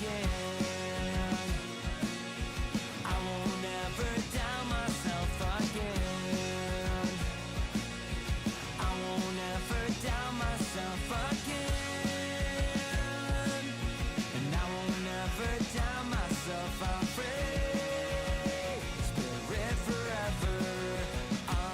again. I won't ever doubt myself again. I won't ever doubt myself again. And I won't ever doubt myself. I'm free, spirit forever. I'm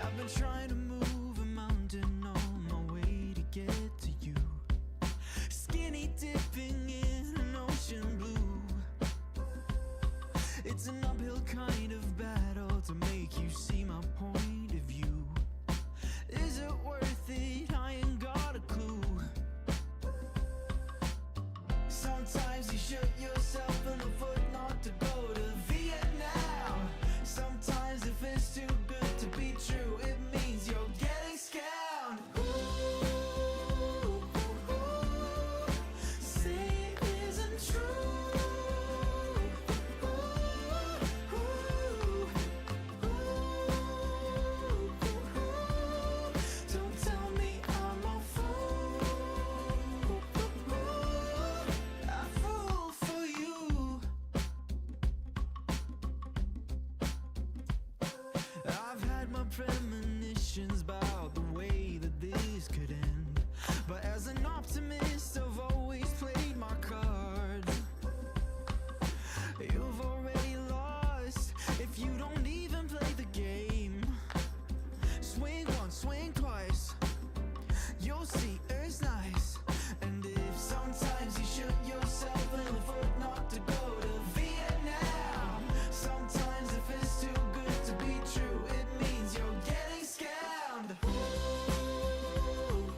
I've been trying to move a mountain on my way to get to you. Skinny dipping in an ocean blue. It's an uphill kind of battle to make you see my point of view. Is it worth it? I ain't got a clue. Sometimes you shoot yourself in the foot not to go to Vietnam. Sometimes if it's too good to be true, it means you're getting scammed. Ooh, say it isn't true. Don't tell me I'm a fool. I fool for you. I've had my premonitions about the way that this could end, but as an optimist I've always played my cards. You've already lost if you don't even play the game. Swing once, swing twice, you'll see it's nice. And if sometimes you shoot yourself in the foot not to go to Vietnam, sometimes if it's too good to be true, it means you're getting scammed. Ooh,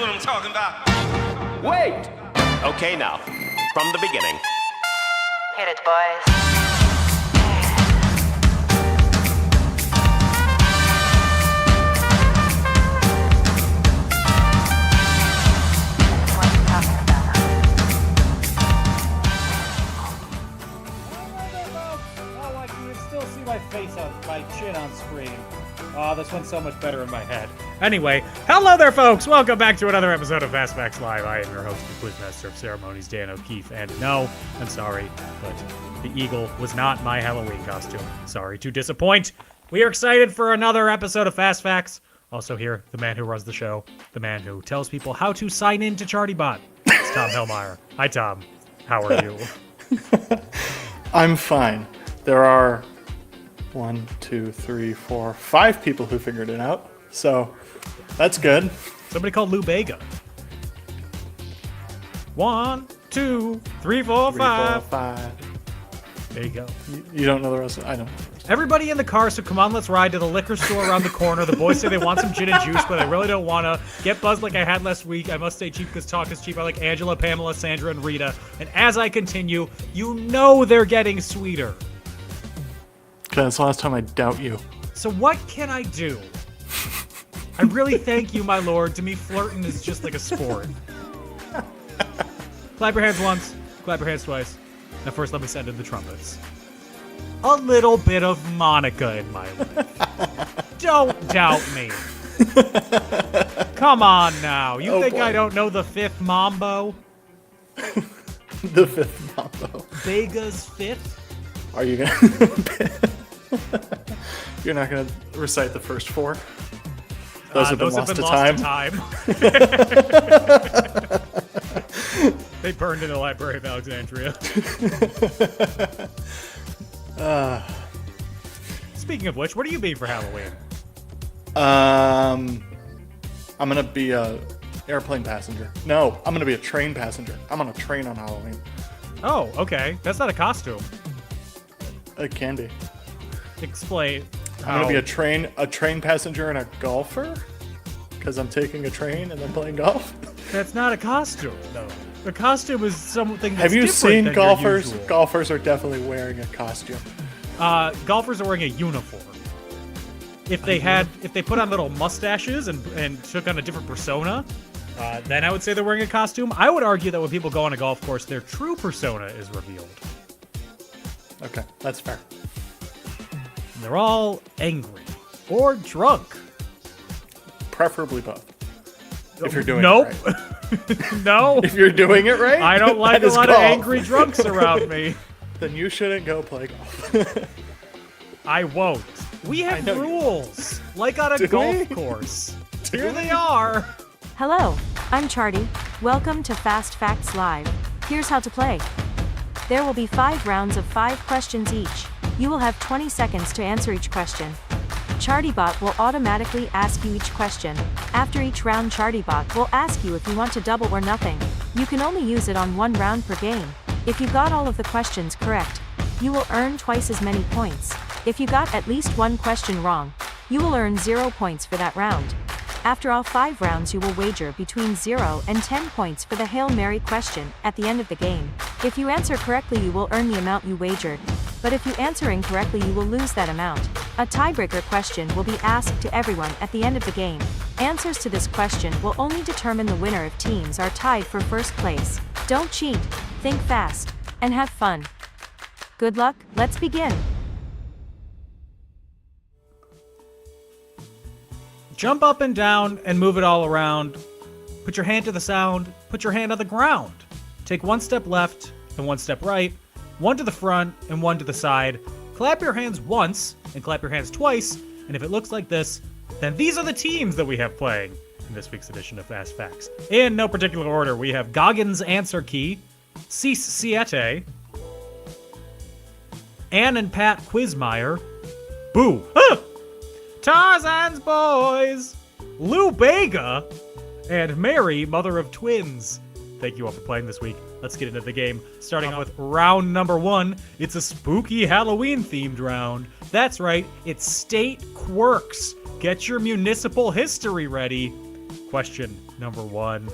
what I'm talking about. Wait! Okay, now, from the beginning. Hit it, boys. What you talking about, Oh, I can still see my face on my chin on screen. Oh, this one's so much better in my head. Anyway, hello there, folks! Welcome back to another episode of Fast Facts Live. I am your host, the Quizmaster of Ceremonies, Dan O'Keefe. And no, I'm sorry, but the eagle was not my Halloween costume. Sorry to disappoint. We are excited for another episode of Fast Facts. Also here, the man who runs the show, the man who tells people how to sign in to ChartyBot. It's Tom Hellmeyer. Hi, Tom. How are you? I'm fine. There are 1, 2, 3, 4, 5 people who figured it out. So that's good. Somebody called Lou Bega. 1, 2, 3, 4, 3, 5. 4, 5. There you go. You don't know the rest. I don't know the rest. Everybody in the car, so come on, let's ride to the liquor store around the corner. The boys say they want some gin and juice, but I really don't want to. Get buzzed like I had last week. I must stay cheap because talk is cheap. I like Angela, Pamela, Sandra, and Rita. And as I continue, you know they're getting sweeter. Okay, that's the last time I doubt you. So what can I do? I really thank you, my lord. To me, flirting is just like a sport. Clap your hands once, clap your hands twice. Now first let me send in the trumpets. A little bit of Monica in my life. Don't doubt me. Come on now. You think boy. I don't know the fifth mambo? The fifth mambo. Vega's fifth? Are you gonna? You're not gonna recite the first 4. Those have been lost to time. They burned in the Library of Alexandria. Speaking of which, what are you being for Halloween? I'm gonna be a airplane passenger. No, I'm gonna be a train passenger. I'm on a train on Halloween. Oh, okay. That's not a costume. It can be. Explain. I'm gonna be a train passenger and a golfer, because I'm taking a train and then playing golf. That's not a costume, though. The costume is something that's Have you different seen than your golfers? usual. Golfers are definitely wearing a costume. Golfers are wearing a uniform. If they put on little mustaches and took on a different persona, then I would say they're wearing a costume. I would argue that when people go on a golf course, their true persona is revealed. Okay, that's fair. And they're all angry or drunk. Preferably both. If you're doing Nope. it right. No. If you're doing it right, I don't like that a is lot golf. of angry drunks around me. Then you shouldn't go play golf. I won't. We have know you rules, like on a Do golf we? course. Here they are. Hello, I'm Charty. Welcome to Fast Facts Live. Here's how to play. There will be 5 rounds of 5 questions each. You will have 20 seconds to answer each question. ChartyBot will automatically ask you each question. After each round, ChartyBot will ask you if you want to double or nothing. You can only use it on 1 round per game. If you got all of the questions correct, you will earn twice as many points. If you got at least 1 question wrong, you will earn 0 points for that round. After all 5 rounds, you will wager between 0 and 10 points for the Hail Mary question at the end of the game. If you answer correctly, you will earn the amount you wagered. But if you answer incorrectly, you will lose that amount. A tiebreaker question will be asked to everyone at the end of the game. Answers to this question will only determine the winner if teams are tied for first place. Don't cheat, think fast, and have fun. Good luck, let's begin. Jump up and down and move it all around. Put your hand to the sound, put your hand on the ground. Take 1 step left and 1 step right, 1 to the front and 1 to the side. Clap your hands once and clap your hands twice, and if it looks like this, then these are the teams that we have playing in this week's edition of Fast Facts. In no particular order, we have Goggins Answer Key, Cease Siete, Ann and Pat Quizmeyer, Boo, Tarzan's Boys, Lou Bega, and Mary, Mother of Twins. Thank you all for playing this week. Let's get into the game. Starting off with round number 1. It's a spooky Halloween-themed round. That's right, it's State Quirks. Get your municipal history ready. Question number 1.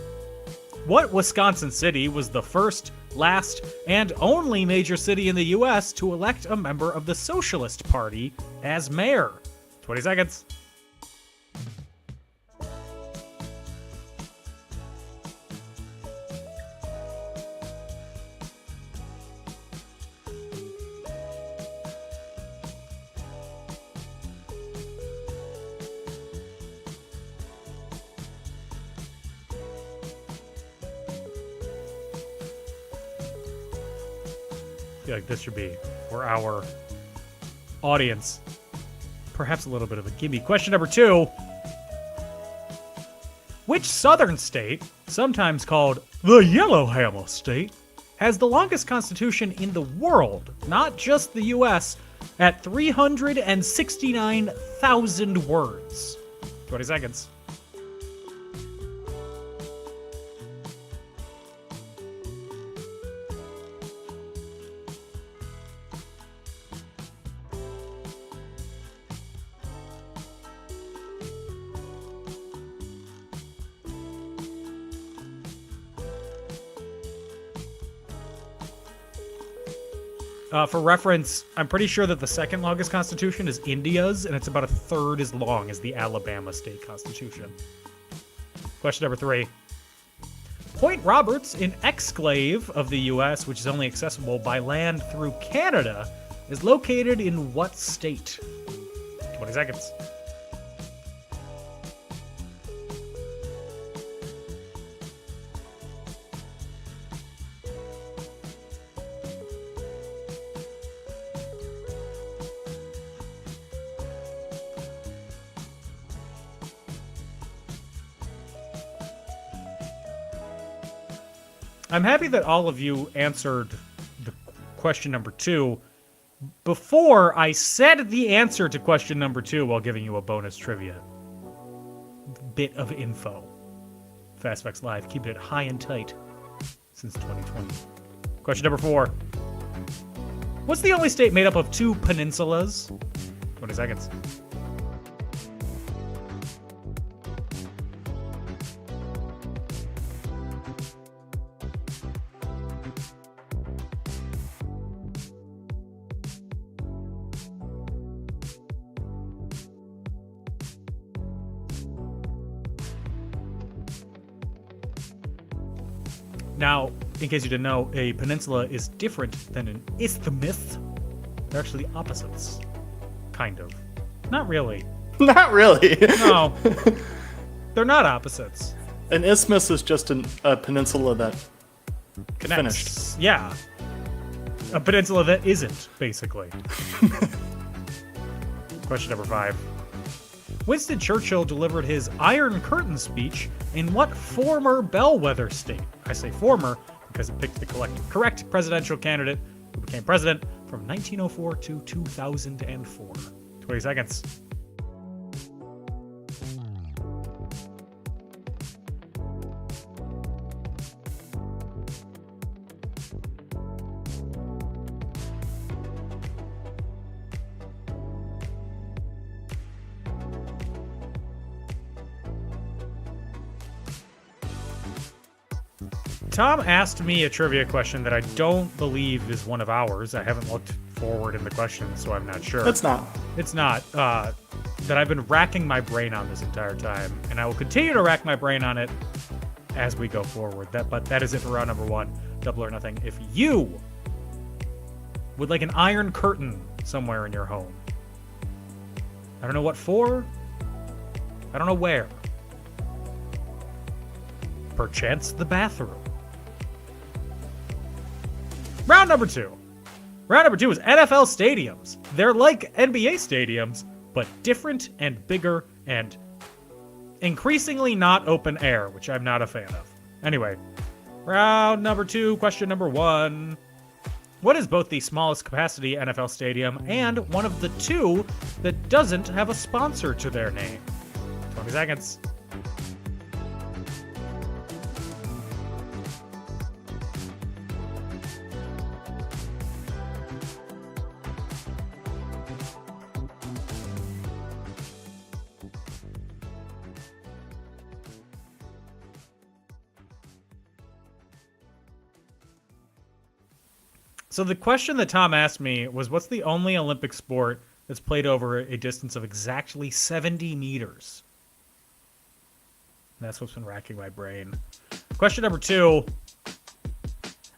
What Wisconsin city was the first, last, and only major city in the U.S. to elect a member of the Socialist Party as mayor? 20 seconds. I feel like this should be for our audience. Perhaps a little bit of a gimme. Question number 2. Which southern state, sometimes called the Yellowhammer State, has the longest constitution in the world, not just the US, at 369,000 words? 20 seconds. For reference, I'm pretty sure that the second longest constitution is India's, and it's about a third as long as the Alabama state constitution. Question number 3. Point Roberts, an exclave of the U.S., which is only accessible by land through Canada, is located in what state? 20 seconds. I'm happy that all of you answered the question number 2 before I said the answer to question number 2 while giving you a bonus trivia bit of info. Fast Facts Live, keeping it high and tight since 2020. Question number 4. What's the only state made up of 2 peninsulas? 20 seconds. Now, in case you didn't know, a peninsula is different than an isthmus. They're actually opposites. Kind of. Not really. Not really. No. They're not opposites. An isthmus is just a peninsula that Connects. Yeah. A peninsula that isn't, basically. Question number 5. Winston Churchill delivered his Iron Curtain speech in what former bellwether state? I say former because it picked the correct presidential candidate who became president from 1904 to 2004. 20 seconds. Tom asked me a trivia question that I don't believe is one of ours. I haven't looked forward in the questions, so I'm not sure. It's not. It's not. That I've been racking my brain on this entire time, and I will continue to rack my brain on it as we go forward. But that is it for round number 1. Double or nothing. If you would like an iron curtain somewhere in your home, I don't know what for. I don't know where. Perchance the bathroom. Round number 2. Round number 2 is NFL stadiums. They're like NBA stadiums, but different and bigger and increasingly not open air, which I'm not a fan of. Anyway, round number 2, question number 1. What is both the smallest capacity NFL stadium and one of the 2 that doesn't have a sponsor to their name? 20 seconds. So the question that Tom asked me was, what's the only Olympic sport that's played over a distance of exactly 70 meters? And that's what's been racking my brain. Question number 2.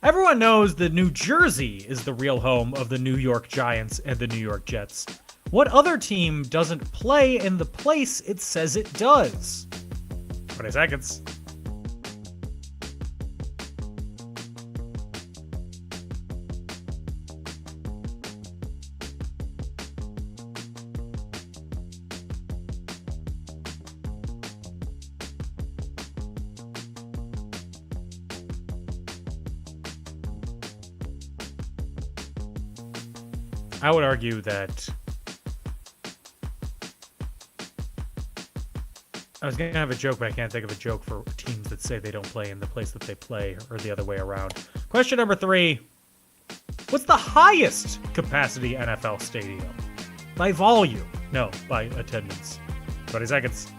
Everyone knows that New Jersey is the real home of the New York Giants and the New York Jets. What other team doesn't play in the place it says it does? 20 seconds. I would argue that I was going to have a joke, but I can't think of a joke for teams that say they don't play in the place that they play, or the other way around. Question number 3. What's the highest capacity NFL stadium? By volume. No, by attendance. 20 seconds.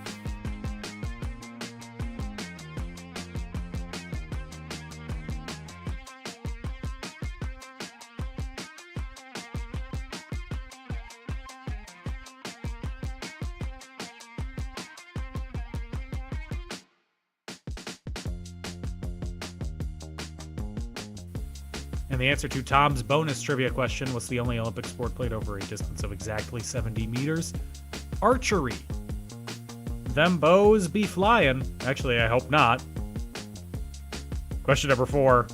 And the answer to Tom's bonus trivia question, what's the only Olympic sport played over a distance of exactly 70 meters? Archery. Them bows be flying. Actually, I hope not. Question number 4.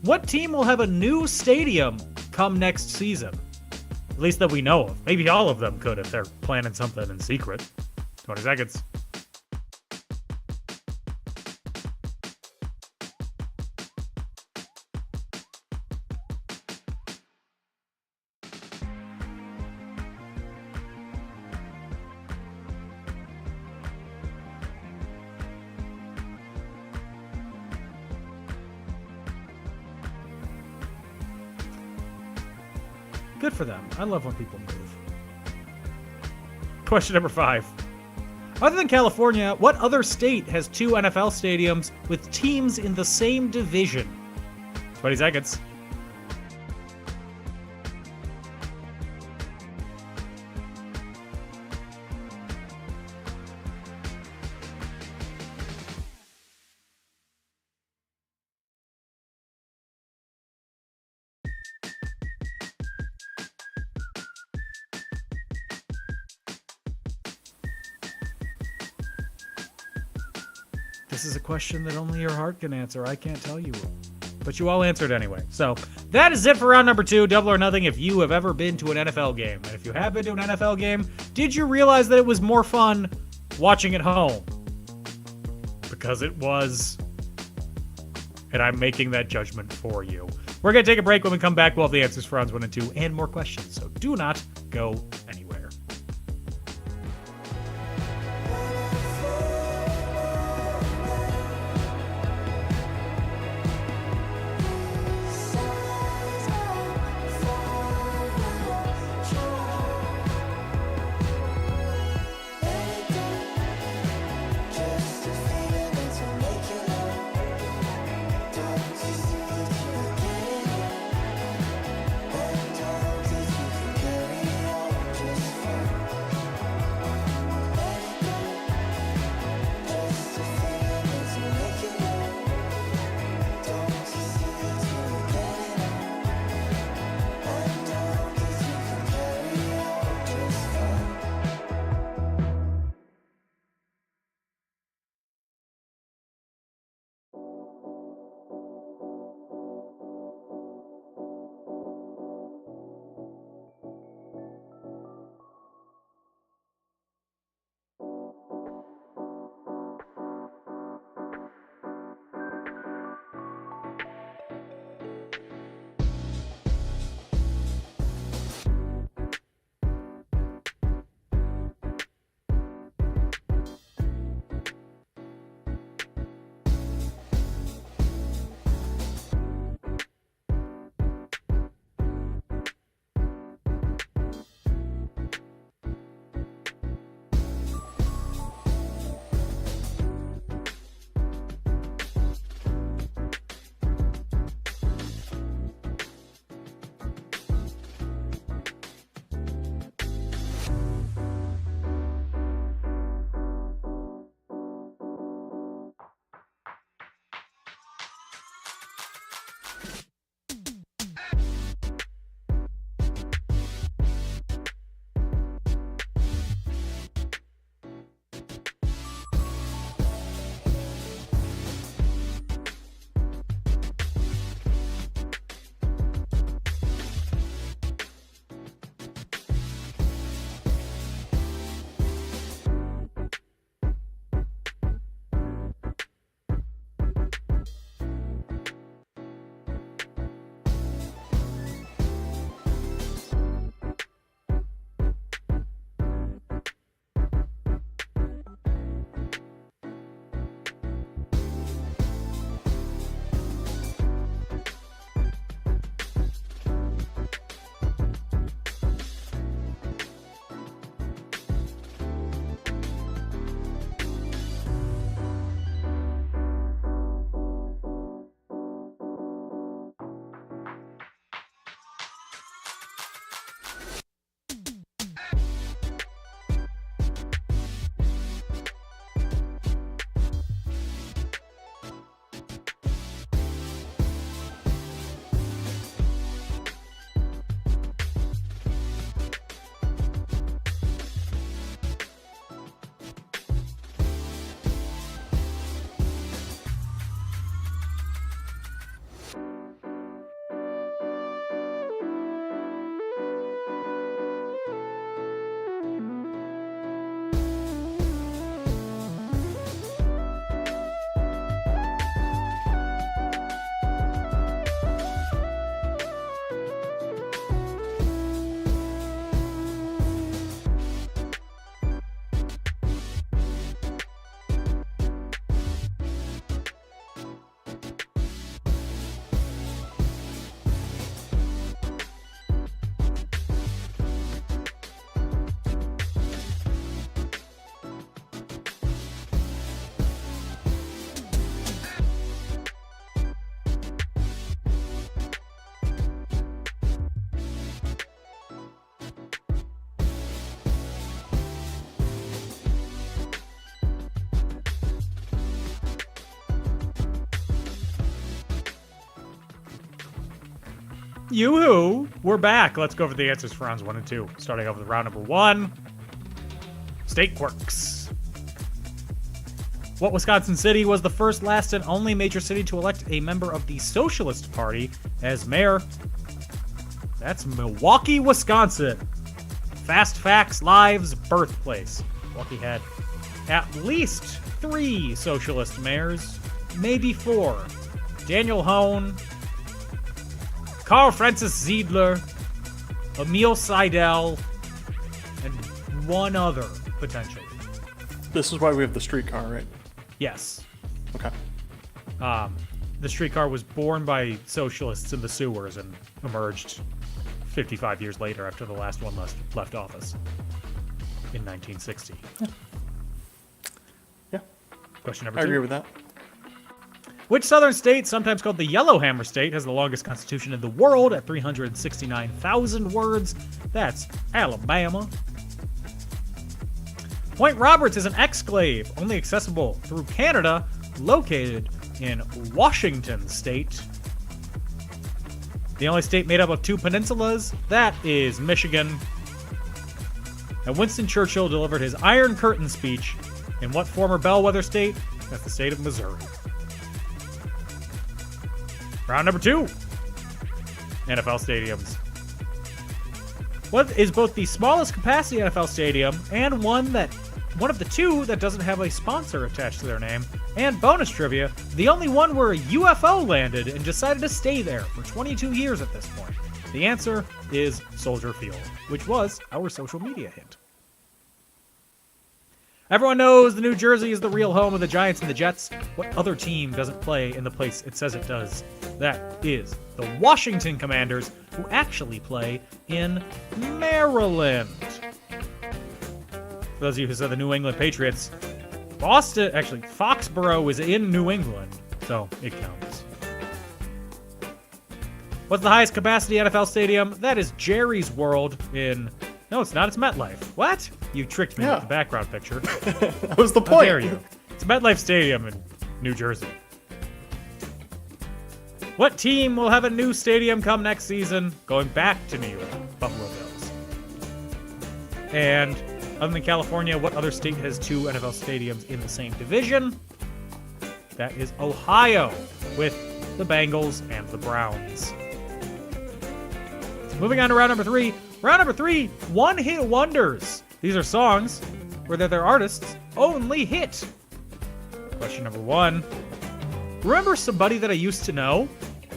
What team will have a new stadium come next season? At least that we know of. Maybe all of them could if they're planning something in secret. 20 seconds. Good for them. I love when people move. Question number 5. Other than California, what other state has 2 NFL stadiums with teams in the same division? 20 seconds. This is a question that only your heart can answer. I can't tell you. But you all answered anyway. So that is it for round number 2. Double or nothing if you have ever been to an NFL game. And if you have been to an NFL game, did you realize that it was more fun watching at home? Because it was. And I'm making that judgment for you. We're going to take a break. When we come back, we'll have the answers for rounds 1 and 2 and more questions. So do not go anywhere. Yoo-hoo! We're back. Let's go over the answers for rounds 1 and 2. Starting off with round number 1. State quirks. What Wisconsin city was the first, last, and only major city to elect a member of the Socialist Party as mayor? That's Milwaukee, Wisconsin. Fast Facts Live's birthplace. Milwaukee had at least 3 socialist mayors, maybe 4. Daniel Hone, Carl Francis Ziedler, Emil Seidel, and one other, potentially. This is why we have the streetcar, right? Yes. Okay. The streetcar was born by socialists in the sewers and emerged 55 years later after the last one left office in 1960. Yeah, Question number I 2. agree with that. Which southern state, sometimes called the Yellowhammer State, has the longest constitution in the world at 369,000 words? That's Alabama. Point Roberts is an exclave, only accessible through Canada, located in Washington State. The only state made up of 2 peninsulas, that is Michigan. And Winston Churchill delivered his Iron Curtain speech in what former bellwether state? That's the state of Missouri. Round number 2. NFL stadiums. What is both the smallest capacity NFL stadium and one of the 2 that doesn't have a sponsor attached to their name? And bonus trivia, the only one where a UFO landed and decided to stay there for 22 years at this point. The answer is Soldier Field, which was our social media hint. Everyone knows the New Jersey is the real home of the Giants and the Jets. What other team doesn't play in the place it says it does? That is the Washington Commanders, who actually play in Maryland. For those of you who said the New England Patriots, Foxborough is in New England, so it counts. What's the highest capacity NFL stadium? That is Jerry's World in... No, it's not. It's MetLife. What? You tricked me with the background picture. That was the How point. dare you? It's MetLife Stadium in New Jersey. What team will have a new stadium come next season? Going back to New York, Buffalo Bills. And other than California, what other state has 2 NFL stadiums in the same division? That is Ohio, with the Bengals and the Browns. Moving on to round number 3. Round number 3, one-hit wonders. These are songs where they're their artists' only hit. Question number 1. Remember Somebody That I Used to Know?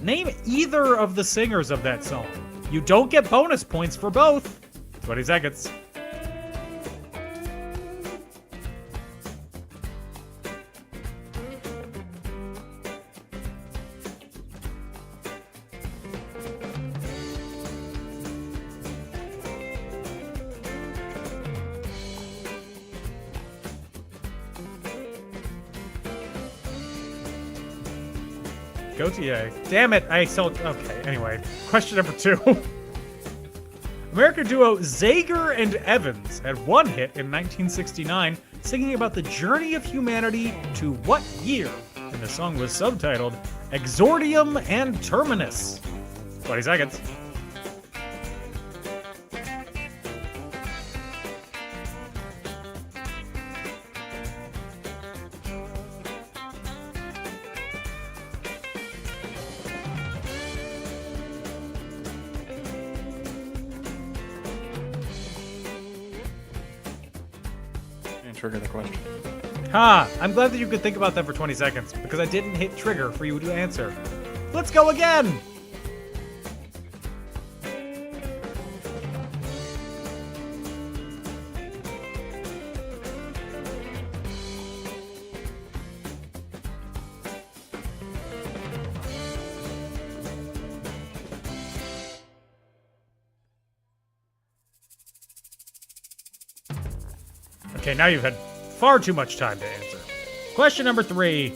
Name either of the singers of that song. You don't get bonus points for both. 20 seconds. Gautier. Damn it, okay, anyway. Question number 2. American duo Zager and Evans had one hit in 1969, singing about the journey of humanity to what year? And the song was subtitled Exordium and Terminus. 20 seconds. Trigger the question. I'm glad that you could think about that for 20 seconds, because I didn't hit trigger for you to answer. Let's go again! Okay, now you've had far too much time to answer. Question number 3.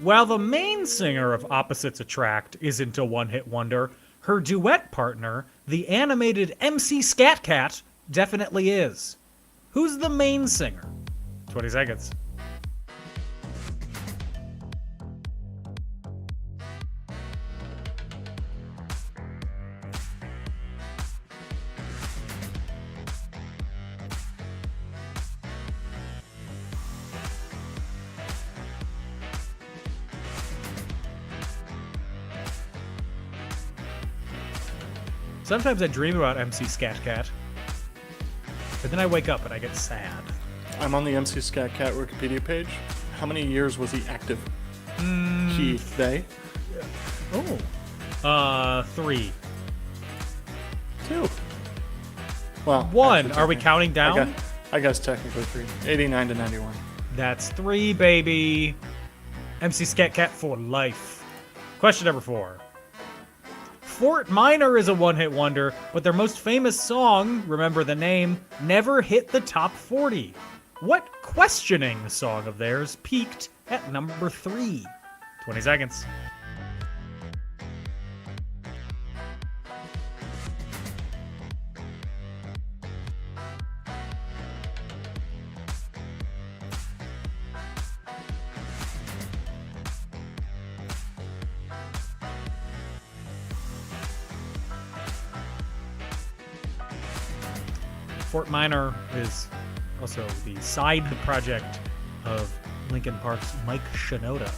While the main singer of Opposites Attract isn't a one-hit wonder, her duet partner, the animated MC Scat Cat, definitely is. Who's the main singer? 20 seconds. Sometimes I dream about MC Scat Cat. But then I wake up and I get sad. I'm on the MC Scat Cat Wikipedia page. How many years was he active? He, they? Oh. 3. 2. Well, 1. actually, Are we counting down? I guess technically 3. 89 to 91. That's 3, baby. MC Scat Cat for life. Question number 4. Fort Minor is a one-hit wonder, but their most famous song, remember the name, never hit the top 40. What questioning song of theirs peaked at number 3? 20 seconds. Fort Minor is also the side project of Linkin Park's Mike Shinoda.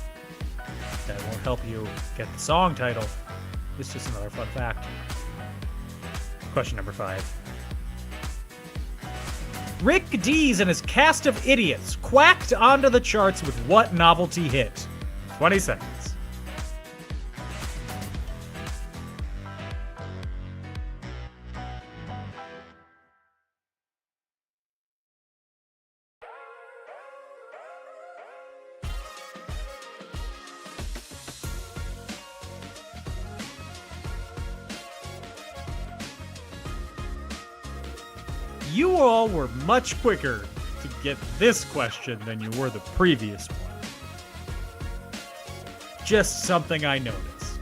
That won't help you get the song title. It's just another fun fact. Question number 5. Rick Dees and his cast of idiots quacked onto the charts with what novelty hit? 20 seconds. You all were much quicker to get this question than you were the previous one. Just something I noticed.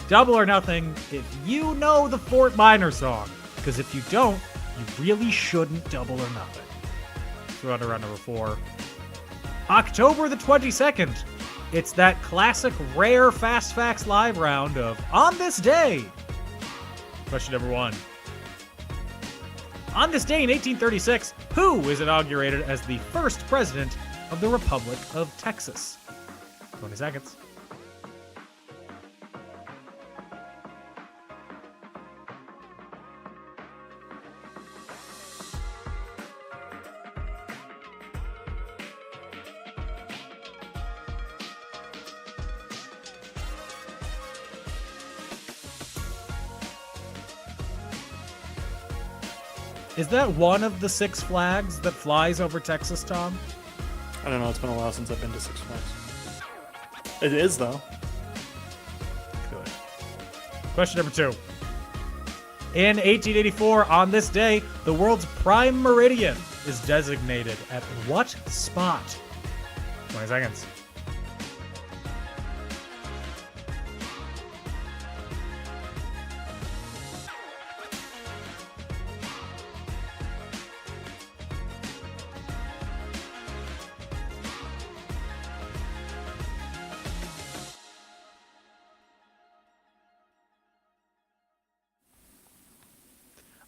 Double or nothing if you know the Fort Minor song, because if you don't, you really shouldn't double or nothing. Throw out around number 4. October the 22nd. It's that classic rare Fast Facts Live round of On This Day. Question number 1. On this day in 1836, who is inaugurated as the first president of the Republic of Texas? 20 seconds. Is that one of the 6 flags that flies over Texas, Tom? I don't know. It's been a while since I've been to Six Flags. It is, though. Good. Question number 2. In 1884, on this day, the world's prime meridian is designated at what spot? 20 seconds.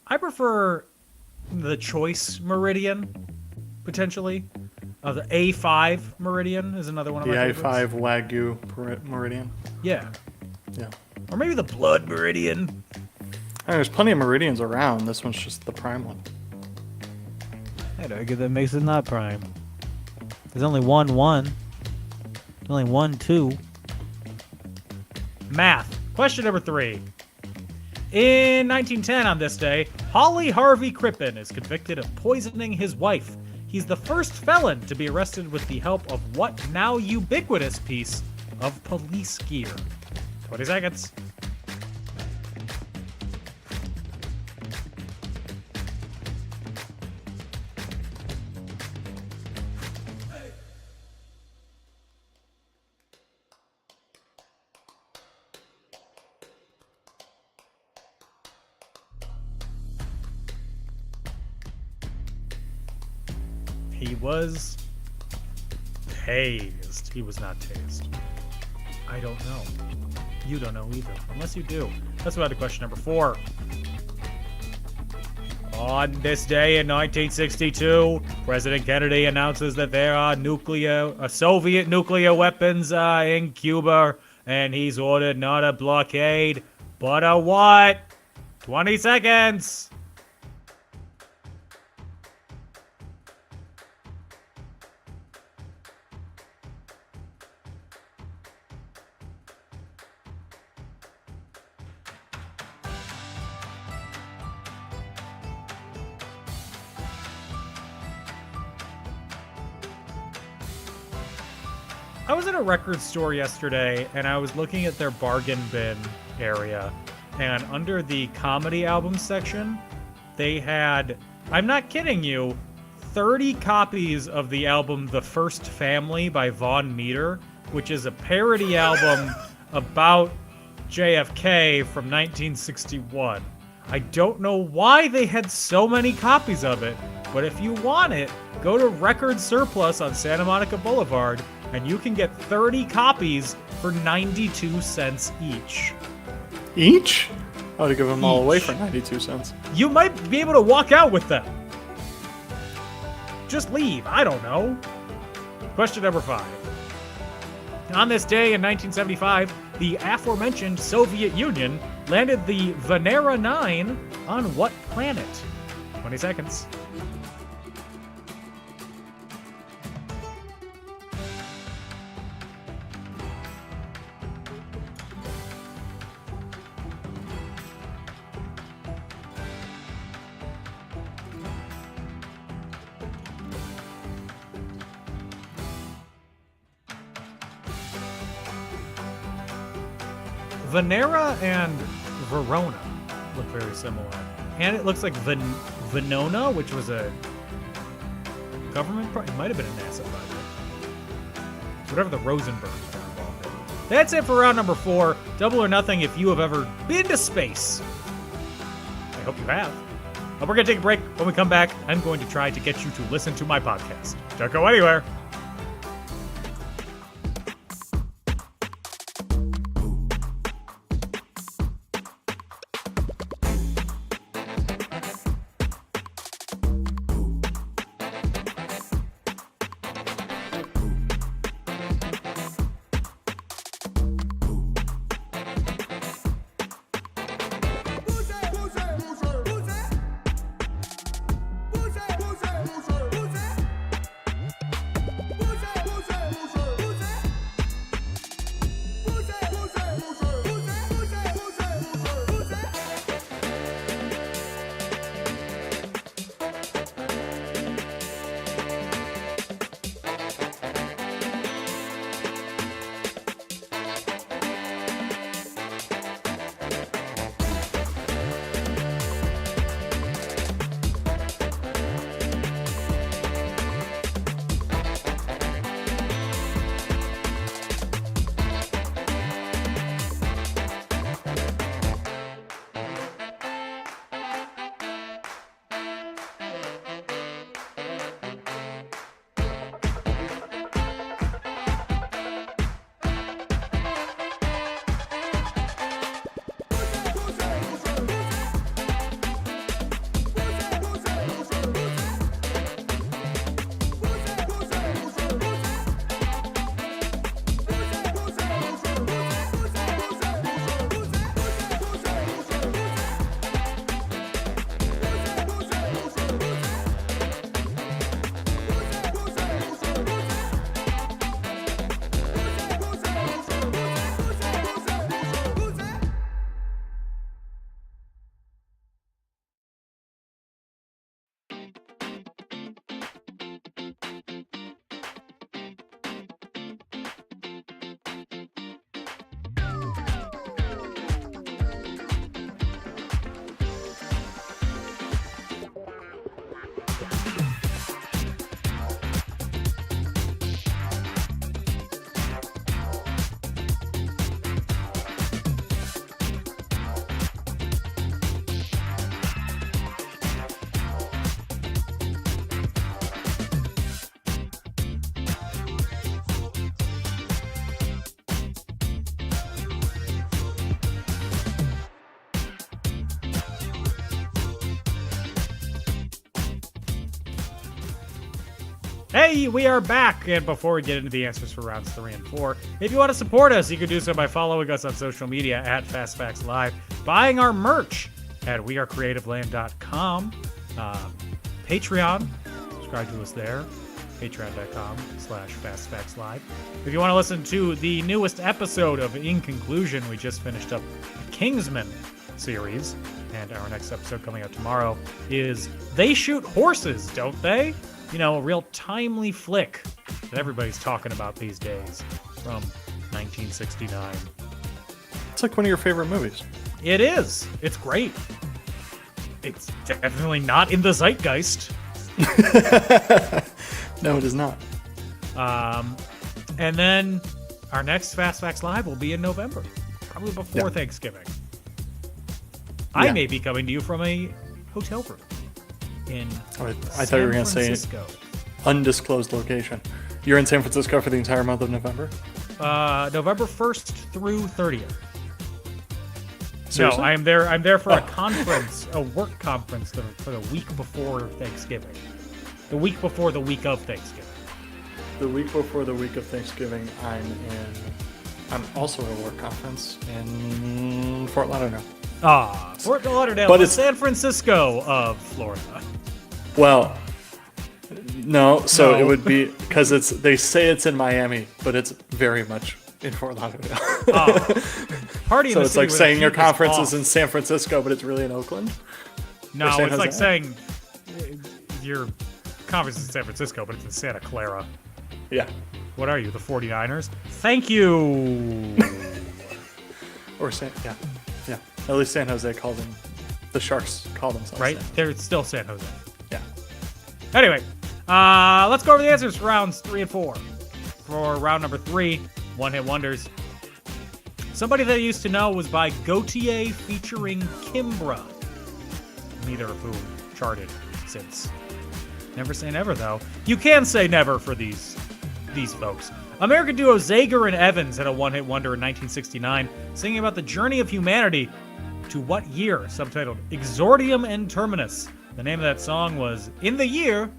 I prefer the choice meridian, potentially. The A5 meridian is another one of The my I-5 favorites. Wagyu Meridian. Yeah. Yeah. Or maybe the blood meridian. There's plenty of meridians around. This one's just the prime one. I'd argue that makes it not prime. There's only 1-1. There's only 1-2. Math. Question number 3. In 1910, on this day, Holly Harvey Crippen is convicted of poisoning his wife. He's the first felon to be arrested with the help of what now ubiquitous piece of police gear? 20 seconds. He was tased. He was not tased. I don't know. You don't know either. Unless you do. Let's move on to question number 4. On this day in 1962, President Kennedy announces that there are Soviet nuclear weapons in Cuba, and he's ordered not a blockade, but a what? 20 seconds. I was at a record store yesterday and I was looking at their bargain bin area, and under the comedy album section, they had, I'm not kidding you, 30 copies of the album The First Family by Von Meter, which is a parody album about JFK from 1961. I don't know why they had so many copies of it, but if you want it, go to Record Surplus on Santa Monica Boulevard, and you can get 30 copies for 92 cents each. Each? I would give them all away Each. for 92 cents. You might be able to walk out with them. Just leave. I don't know. Question number 5. On this day in 1975, the aforementioned Soviet Union landed the Venera 9 on what planet? 20 seconds. Venera and Verona look very similar. And it looks like Venona, which was a government it might have been a NASA project. Whatever the Rosenbergs were involved in. That's it for round number 4. Double or nothing if you have ever been to space. I hope you have. But we're going to take a break. When we come back, I'm going to try to get you to listen to my podcast. Don't go anywhere. Hey, we are back, and before we get into the answers for rounds 3 and 4, if you want to support us, you can do so by following us on social media at FastFactsLive, buying our merch at wearecreativeland.com. Patreon, subscribe to us there. Patreon.com/FastFactsLive. If you want to listen to the newest episode of In Conclusion, we just finished up the Kingsman series, and our next episode coming out tomorrow is They Shoot Horses, Don't They? You know, a real timely flick that everybody's talking about these days from 1969. It's like one of your favorite movies. It is. It's great. It's definitely not in the zeitgeist. No, it is not. And then our next Fast Facts Live will be in November, probably before Yeah. Thanksgiving. I Yeah. may be coming to you from a hotel room in Oh, I thought San you were going to say Francisco. undisclosed location. You're in San Francisco for the entire month of November? November 1st through 30th. Seriously? No, I'm there for a Oh. conference, a work conference for the week before Thanksgiving. The week before the week of Thanksgiving. The week before the week of Thanksgiving, I'm also at a work conference in Fort Lauderdale. Fort Lauderdale, But the it's- San Francisco of Florida. Well, no, so No. it would be because they say it's in Miami, but it's very much in Fort Lauderdale. Party in So the it's city like where saying the your heat conference off. is in San Francisco, but it's really in Oakland. No, San it's like Jose. saying your conference is in San Francisco, but it's in Santa Clara. Yeah, What are you, the 49ers? Thank you. or yeah. At least San Jose called them. The Sharks call themselves. Right? San. They're still San Jose. Yeah. Anyway, let's go over the answers for rounds 3 and 4. For round number 3, one-hit wonders. Somebody that I used to know was by Gautier featuring Kimbra. Neither of whom charted since. Never say never, though. You can say never for these folks. American duo Zager and Evans had a one-hit wonder in 1969, singing about the journey of humanity to what year? Subtitled Exordium and Terminus. The name of that song was In the Year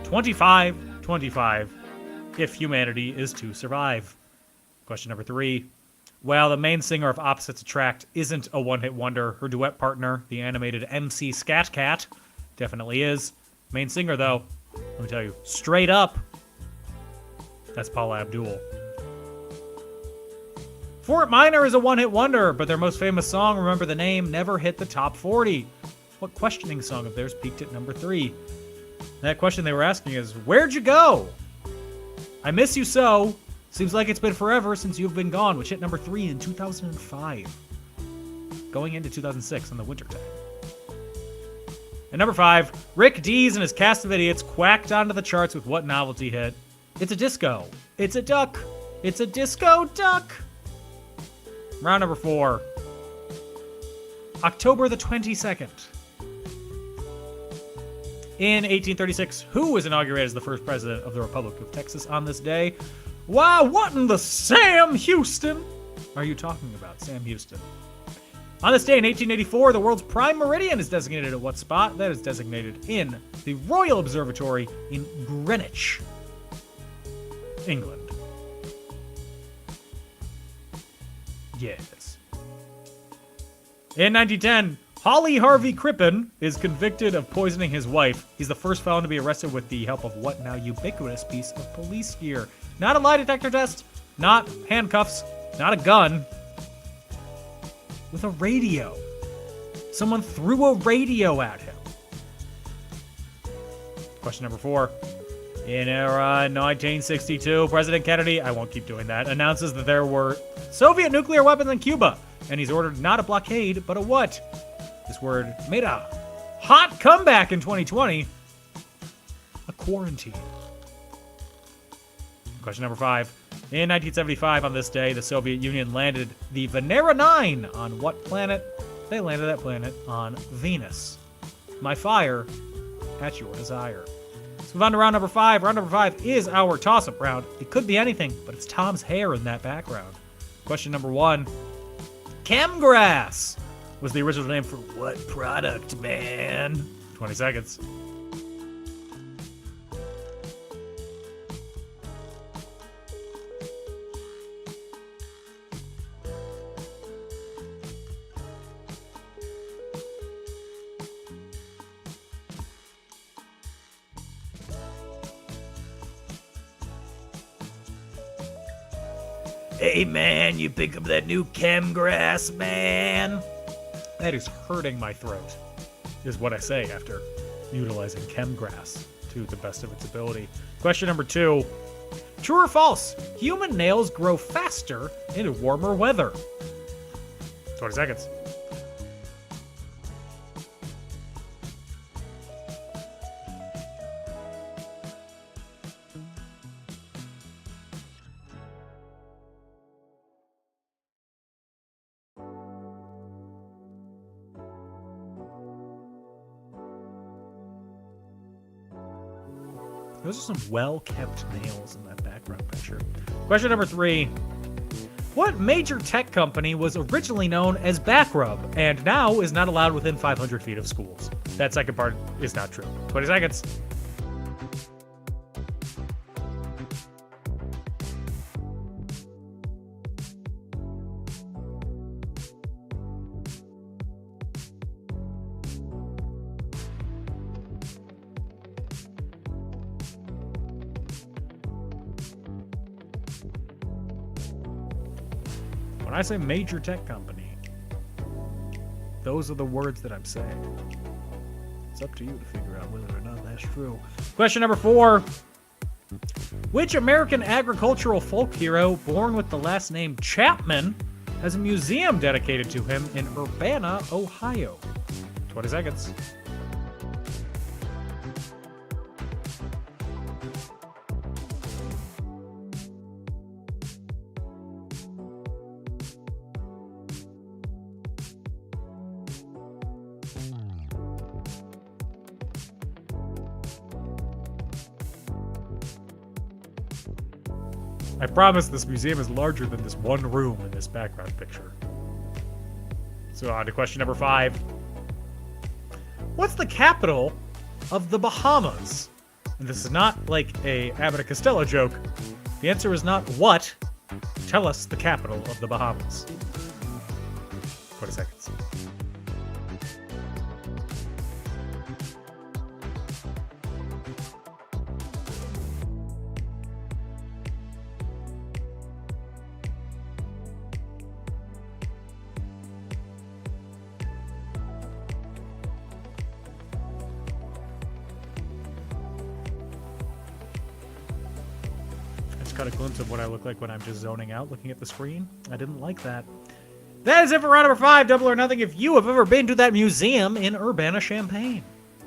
2525, If Humanity is to Survive. Question number 3. While the main singer of Opposites Attract isn't a one-hit wonder, her duet partner, the animated MC Scat Cat, definitely is. Main singer, though, let me tell you, straight up, that's Paula Abdul. Fort Minor is a one-hit wonder, but their most famous song, Remember the Name, never hit the top 40. What questioning song of theirs peaked at number 3? That question they were asking is, where'd you go? I Miss You So. Seems like it's been forever since you've been gone, which hit number 3 in 2005. Going into 2006 in the wintertime. And number 5, Rick Dees and his cast of idiots quacked onto the charts with what novelty hit? It's a disco. It's a duck. It's a disco duck. Round number 4. October the 22nd. In 1836, who was inaugurated as the first president of the Republic of Texas on this day? Why, what in the Sam Houston are you talking about, Sam Houston? On this day in 1884, the world's prime meridian is designated at what spot? That is designated in the Royal Observatory in Greenwich, England. Yes. In 1910, Holly Harvey Crippen is convicted of poisoning his wife. He's the first felon to be arrested with the help of what now ubiquitous piece of police gear? Not a lie detector test, not handcuffs, not a gun. With a radio. Someone threw a radio at him. Question number 4. In 1962, President Kennedy, I won't keep doing that, announces that there were Soviet nuclear weapons in Cuba, and he's ordered not a blockade, but a what? This word made a hot comeback in 2020. A quarantine. Question number 5. In 1975, on this day, the Soviet Union landed the Venera 9 on what planet? They landed that planet on Venus. My fire, at your desire. Let's move on to round number 5. Round number 5 is our toss-up round. It could be anything, but it's Tom's hair in that background. Question number 1. Chemgrass was the original name for what product, man? 20 seconds. Hey man, you pick up that new chem grass, man? That is hurting my throat, is what I say after utilizing chem grass to the best of its ability. Question number 2. True or false? Human nails grow faster in warmer weather. 20 seconds. Those are some well-kept nails in that background picture. Question number 3. What major tech company was originally known as Backrub and now is not allowed within 500 feet of schools? That second part is not true. 20 seconds. When I say major tech company, those are the words that I'm saying. It's up to you to figure out whether or not that's true. Question number 4. Which American agricultural folk hero born with the last name Chapman has a museum dedicated to him in Urbana, Ohio? 20 seconds. I promise this museum is larger than this one room in this background picture. So on to question number 5. What's the capital of the Bahamas? And this is not like a Abbott and Costello joke. The answer is not what. Tell us the capital of the Bahamas. 20 seconds. Got a glimpse of what I look like when I'm just zoning out looking at the screen. I didn't like that. That is it for round number 5, Double or Nothing. If you have ever been to that museum in Urbana-Champaign,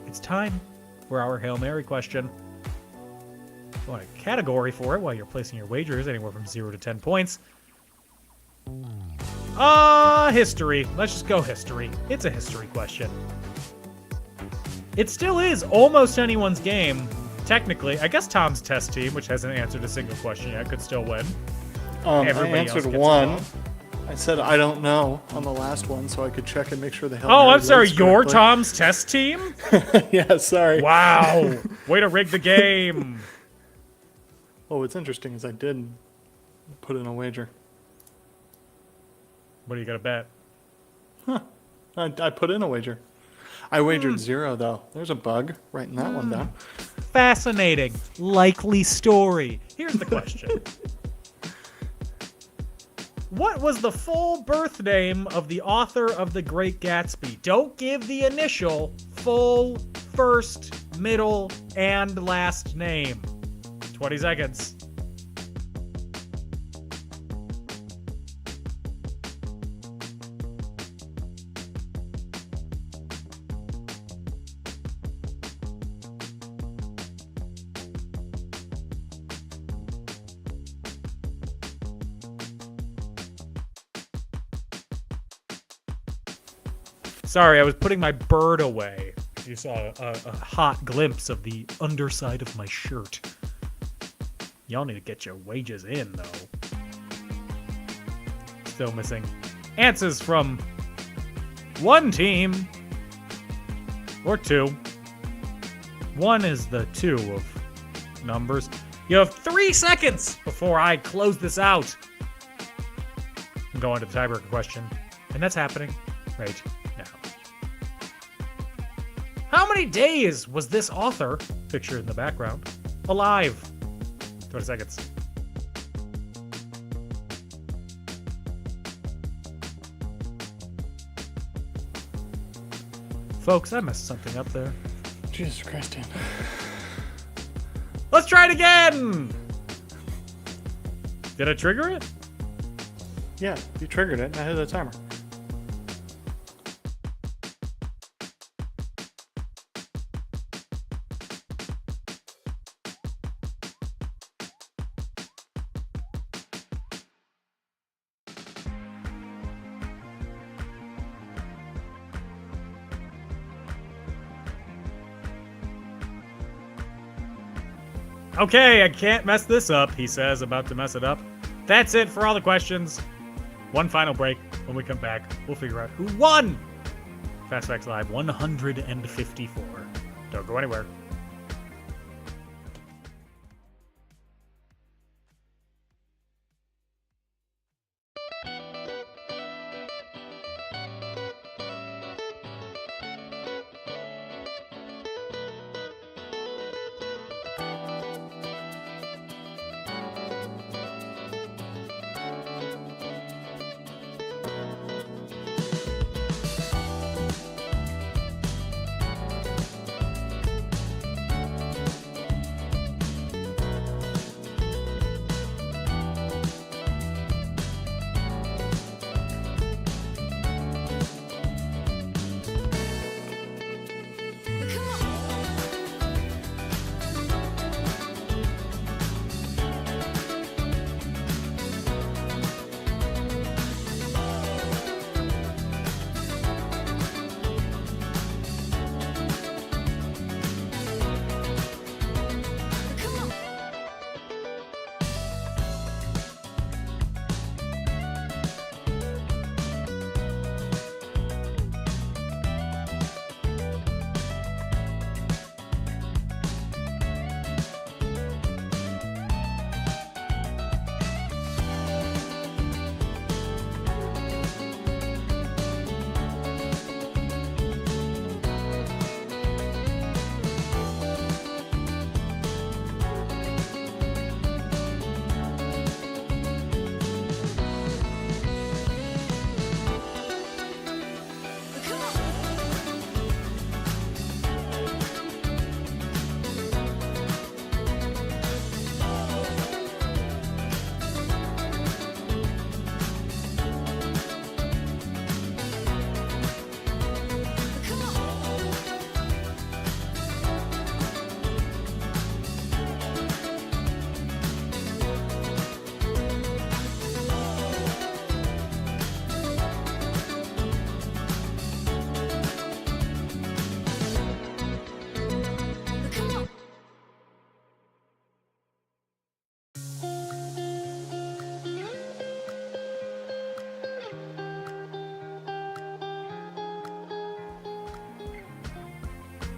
it's time for our Hail Mary question. If you want a category for it while you're placing your wagers, anywhere from 0 to 10 points. History. Let's just go history. It's a history question. It still is almost anyone's game. Technically, I guess Tom's test team, which hasn't answered a single question yet, could still win. I Everybody else answered gets one. involved. I said I don't know on the last one, so I could check and make sure the hell. Oh, I'm sorry. You're Tom's test team? Yeah, sorry. Wow. Way to rig the game. Oh, what's interesting is I did put in a wager. What are you going to bet? I put in a wager. I wagered 0, though. There's a bug. Writing that one down. Fascinating. Likely story. Here's the question. What was the full birth name of the author of The Great Gatsby? Don't give the initial, full, first, middle, and last name. 20 seconds. Sorry, I was putting my bird away. You saw a hot glimpse of the underside of my shirt. Y'all need to get your wages in, though. Still missing answers from one team. Or 2. 1 is the 2 of numbers. You have 3 seconds before I close this out. I'm going to the tiebreaker question. And that's happening right now. How many days was this author, pictured in the background, alive? 20 seconds. Folks, I messed something up there. Jesus Christ, Dan. Let's try it again! Did I trigger it? Yeah, you triggered it. I hit the timer. Okay, I can't mess this up, he says, about to mess it up. That's it for all the questions. One final break. When we come back, we'll figure out who won Fast Facts Live 154. Don't go anywhere.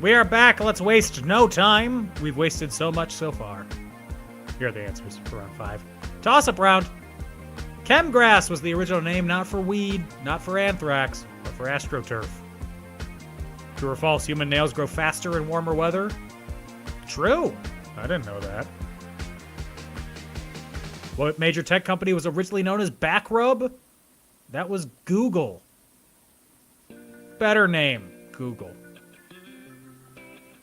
We are back. Let's waste no time. We've wasted so much so far. Here are the answers for round 5. Toss-up round. Chemgrass was the original name, not for weed, not for anthrax, but for astroturf. True or false, human nails grow faster in warmer weather? True. I didn't know that. What major tech company was originally known as Backrub? That was Google. Better name, Google.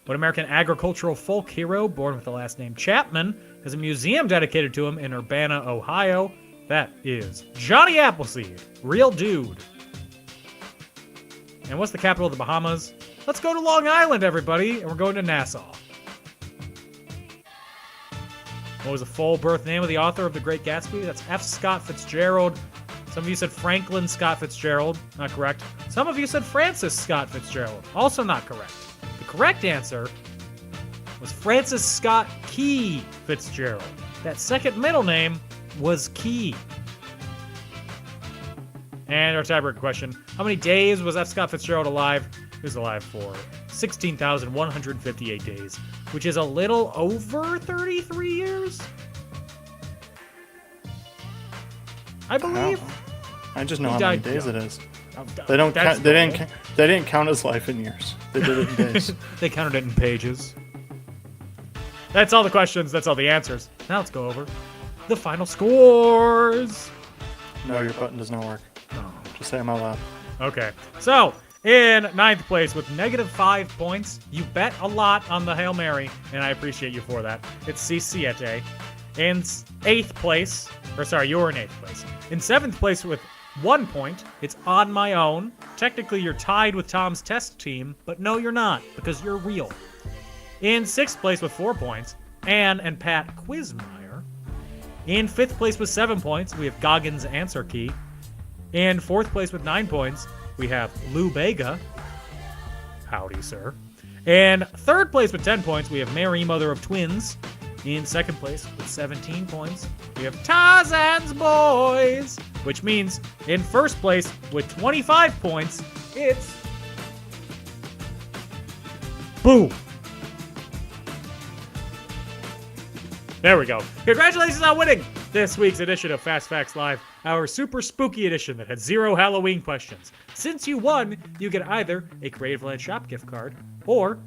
What American agricultural folk hero, born with the last name Chapman, has a museum dedicated to him in Urbana, Ohio? That is Johnny Appleseed. Real dude. And what's the capital of the Bahamas? Let's go to Long Island, everybody, and we're going to Nassau. What was the full birth name of the author of The Great Gatsby? That's F. Scott Fitzgerald. Some of you said Franklin Scott Fitzgerald. Not correct. Some of you said Francis Scott Fitzgerald. Also not correct. The correct answer was Francis Scott Key Fitzgerald. That second middle name was Key. And our tiebreaker question. How many days was F. Scott Fitzgerald alive? He was alive for 16,158 days, which is a little over 33 years. I believe. I just know He how many died days young. it is. They don't. That's They normal. didn't. They didn't count his life in years. They did it in days. They counted it in pages. That's all the questions. That's all the answers. Now let's go over the final scores. No, your button does not work. Oh. Just say them out loud. Okay. So, In 9th place with -5 points, you bet a lot on the Hail Mary, and I appreciate you for that. It's C7. In 8th place, you're in 8th place. In 7th place with 1 point, it's On My Own. Technically, you're tied with Tom's test team, but no, you're not, because you're real. In 6th place with 4 points, Anne and Pat Quizmeyer. In 5th place with 7 points, we have Goggins Answer Key. In 4th place with 9 points, we have Lou Bega. Howdy, sir. In 3rd place with 10 points, we have Mary, Mother of Twins. In 2nd place with 17 points, we have Tarzan's Boys. Which means in 1st place with 25 points, it's... Boom. There we go. Congratulations on winning this week's edition of Fast Facts Live, our super spooky edition that had 0 Halloween questions. Since you won, you get either a Creative Land Shop gift card or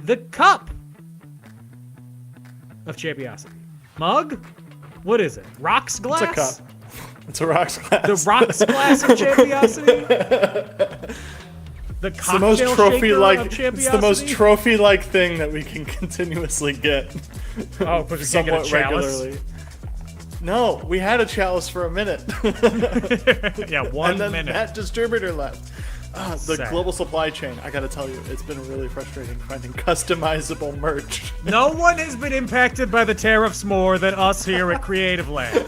the cup of Champiosity. Mug? What is it? Rocks glass? It's a cup. It's a rocks glass. The rocks glass of Champiosity? The It's the most cocktail trophy-like. shaker of It's the most Champiosity? trophy-like thing that we can continuously get. Oh, but you can't get a somewhat chalice? regularly. No, we had a chalice for a minute. Yeah, 1 and then minute. that distributor left. The Sad. global supply chain, I gotta tell you, it's been really frustrating finding customizable merch. No one has been impacted by the tariffs more than us here at Creative Land.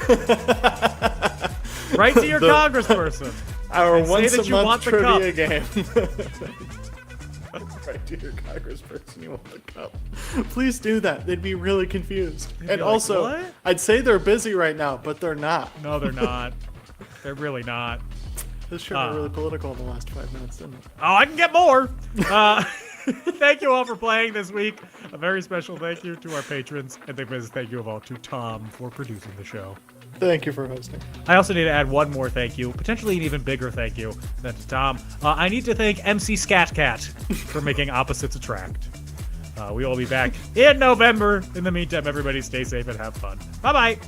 Write to your congressperson. Our And say once that a you month want the trivia game. Right to your congressperson, you want the cup. Please do that. They'd be really confused. be And like, also, "What?" I'd say they're busy right now, but they're not. No, they're not. They're really not. This should be really political in the last 5 minutes, didn't it? Oh, I can get more. Thank you all for playing this week. A very special thank you to our patrons, and thank you of all to Tom for producing the show. Thank you for hosting. I also need to add one more thank you, potentially an even bigger thank you than to Tom. I need to thank MC Scat Cat for making Opposites Attract. We will be back in November. In the meantime, everybody stay safe and have fun. Bye-bye.